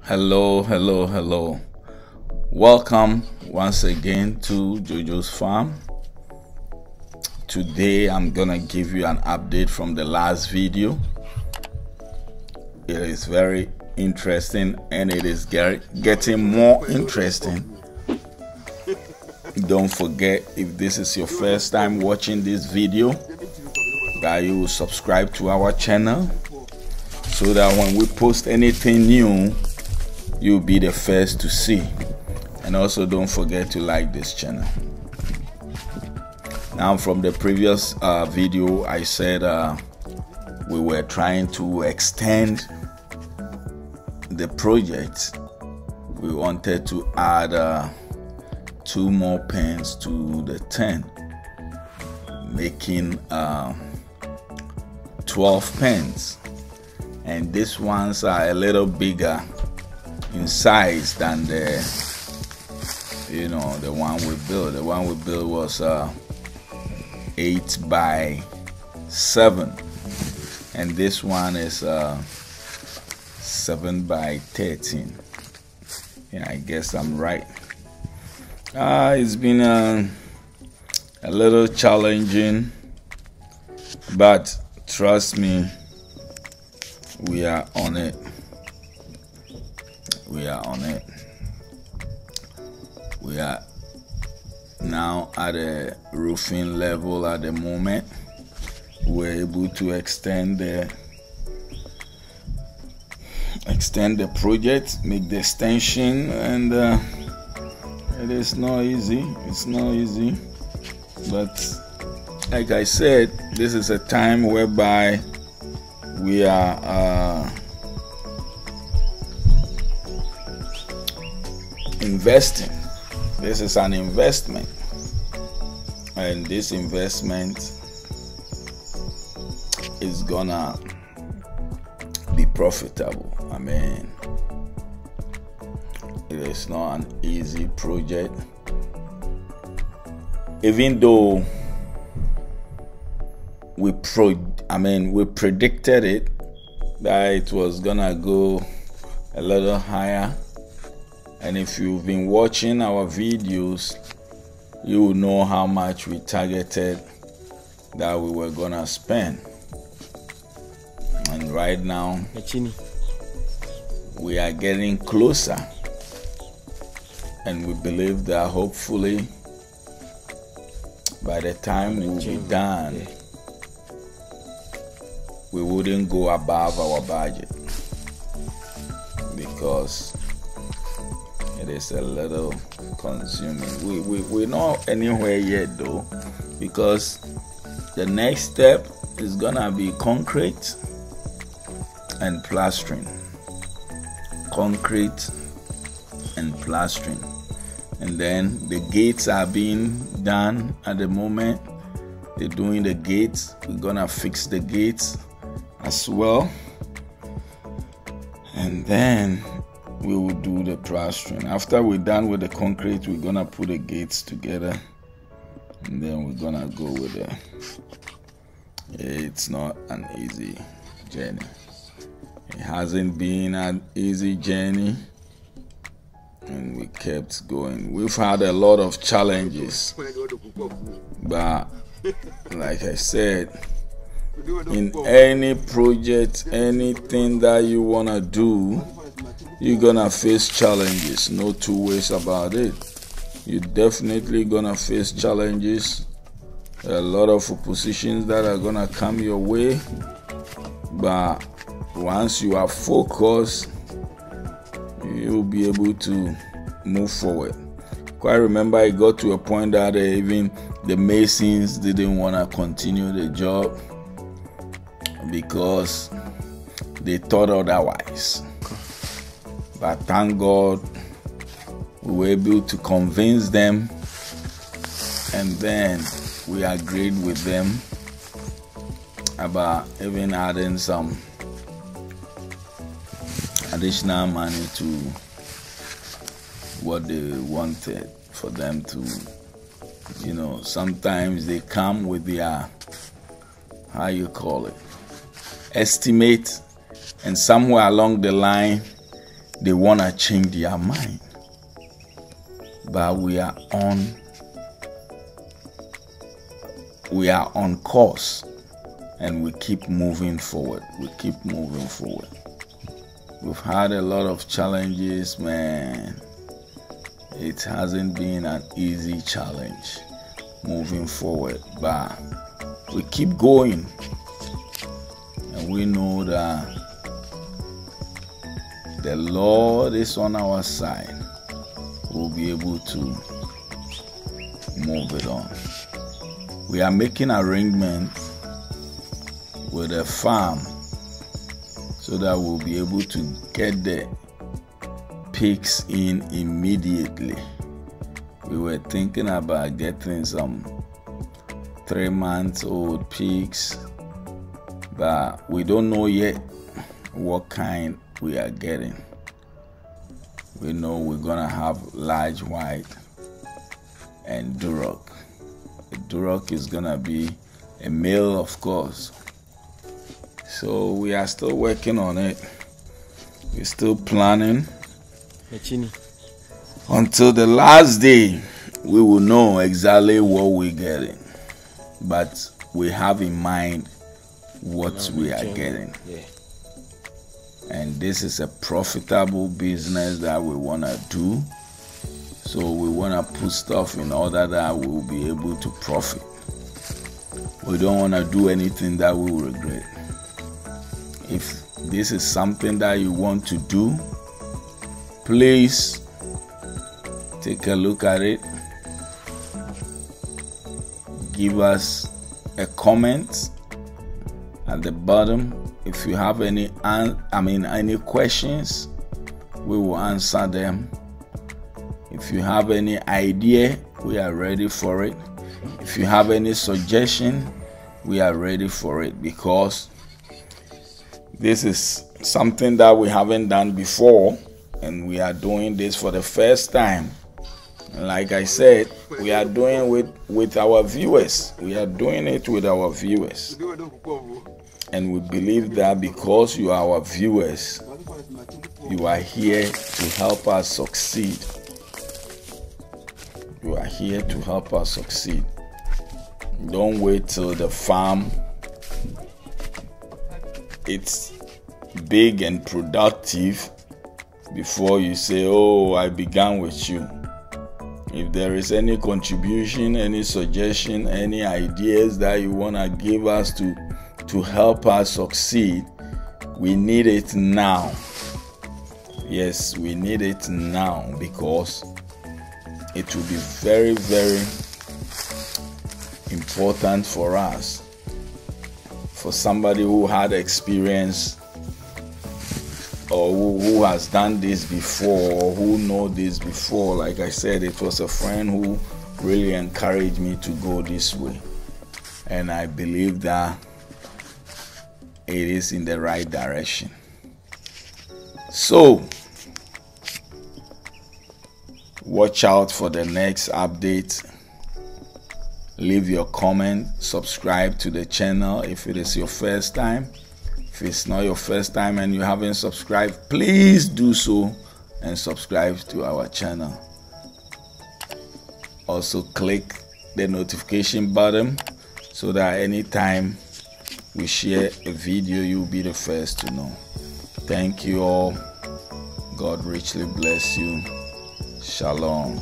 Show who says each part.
Speaker 1: Hello. Welcome once again to JoJo's farm. Today I'm gonna give you an update from the last video. It is very interesting and it is getting more interesting. Don't forget, if this is your first time watching this video, that you will subscribe to our channel so that when we post anything new, you'll be the first to see. And also don't forget to like this channel. Now, from the previous video, I said we were trying to extend the project. We wanted to add 2 more pens to the 10, making 12 pens. And these ones are a little bigger in size than the one we built. The one we built was 8 by 7, and this one is 7 by 13. Yeah, I guess I'm right. It's been a little challenging, but trust me, we are on it. We are now at a roofing level at the moment. We're able to extend the project, make the extension, and it is not easy. It's not easy, but like I said, this is a time whereby we are investing. This is an investment, and this investment is gonna be profitable. I mean, it is not an easy project, even though we predicted it, that it was gonna go a little higher. And if you've been watching our videos, you will know how much we targeted that we were gonna spend. And right now, we are getting closer, and we believe that hopefully by the time we'll be done, we wouldn't go above our budget, because it is a little consuming. We're not anywhere yet though, because the next step is gonna be concrete and plastering. Concrete and plastering. And then the gates are being done at the moment. They're doing the gates. We're gonna fix the gates as well. And then we will do the plastering. After we're done with the concrete, we're gonna put the gates together, and then we're gonna go with it. It's not an easy journey. It hasn't been an easy journey, and we kept going. We've had a lot of challenges, but like I said, in any project, anything that you wanna do, you're gonna face challenges. No two ways about it. You're definitely gonna face challenges. There are a lot of oppositions that are gonna come your way, but once you are focused, you'll be able to move forward. Quite remember, it got to a point that even the masons didn't want to continue the job because they thought otherwise. But thank God we were able to convince them, and then we agreed with them about even adding some additional money to what they wanted for them to, sometimes they come with their, estimate, and somewhere along the line they want to change their mind. But we are on course, and we keep moving forward. We've had a lot of challenges, man. It hasn't been an easy challenge moving forward, but we keep going, and we know that the Lord is on our side. We'll be able to move it on. We are making arrangements with a farm so that we'll be able to get the pigs in immediately. We were thinking about getting some 3-month-old pigs, but we don't know yet what kind we are getting. We know we're gonna have large white and Duroc. The Duroc is gonna be a male, of course. So we are still working on it. We're still planning. Until the last day, we will know exactly what we're getting. But we have in mind what we are getting. And this is a profitable business that we want to do. So we want to put stuff in order that we will be able to profit. We don't want to do anything that we will regret. If this is something that you want to do, please take a look at it. Give us a comment at the bottom. If you have any questions, we will answer them. If you have any idea, we are ready for it. If you have any suggestion, we are ready for it, because this is something that we haven't done before, and we are doing this for the first time. And like I said, we are doing it with our viewers. We are doing it with our viewers. And we believe that because you are our viewers, you are here to help us succeed. You are here to help us succeed. Don't wait till the farm it's big and productive before you say, oh, I began with you. If there is any contribution, any suggestion, any ideas that you want to give us to help us succeed, we need it now. Yes, we need it now, because it will be very, very important for us, for somebody who had experience or who has done this before, or who know this before. Like I said, it was a friend who really encouraged me to go this way, and I believe that it is in the right direction. So watch out for the next update. Leave your comment, subscribe to the channel if it is your first time. If it's not your first time and you haven't subscribed, please do so and subscribe to our channel. Also click the notification button so that anytime we share a video, you'll be the first to know. Thank you all. God richly bless you. Shalom.